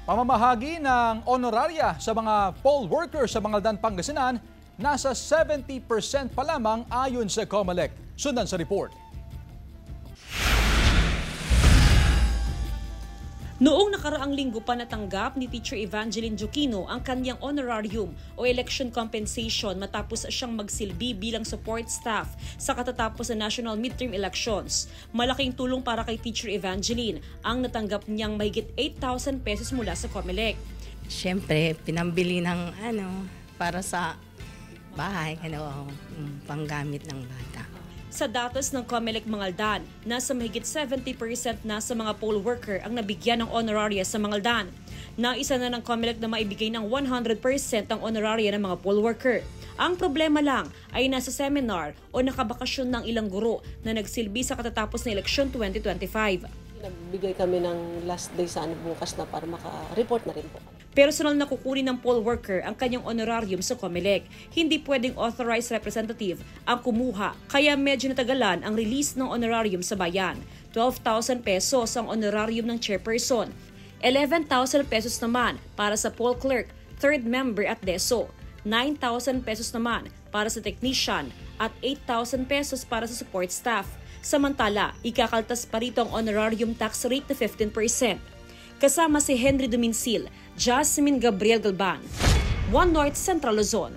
Pamamahagi ng honoraria sa mga poll workers sa Bangaldan, Pangasinan, nasa 70% pa lamang ayon sa COMELEC. Sundan sa report. Noong nakaraang linggo pa natanggap ni Teacher Evangeline Joquino ang kanyang honorarium o election compensation matapos siyang magsilbi bilang support staff sa katatapos sa national midterm elections. Malaking tulong para kay Teacher Evangeline ang natanggap niyang mahigit 8,000 pesos mula sa COMELEC. Siyempre, pinambili ng para sa bahay, panggamit ng bata. Sa datos ng COMELEC Mangaldan, nasa mahigit 70% na sa mga poll worker ang nabigyan ng honoraria sa Mangaldan. Naisa na ng COMELEC na maibigay ng 100% ang honoraria ng mga poll worker. Ang problema lang ay nasa seminar o nakabakasyon ng ilang guro na nagsilbi sa katatapos ng eleksyon 2025. Nagbigay kami ng last day sa bukas na para maka-report na rin po. Personal na kukunin ng poll worker ang kanyang honorarium sa COMELEC. Hindi pwedeng authorized representative ang kumuha, kaya medyo natagalan ang release ng honorarium sa bayan. 12,000 pesos ang honorarium ng chairperson. 11,000 pesos naman para sa poll clerk, third member at DESO. 9,000 pesos naman para sa technician at 8,000 pesos para sa support staff. Samantala, ikakaltas pa rito ang honorarium tax rate na 15%. Kasama si Henry Duminsil, Jasmine Gabriel Galban, One North Central Luzon.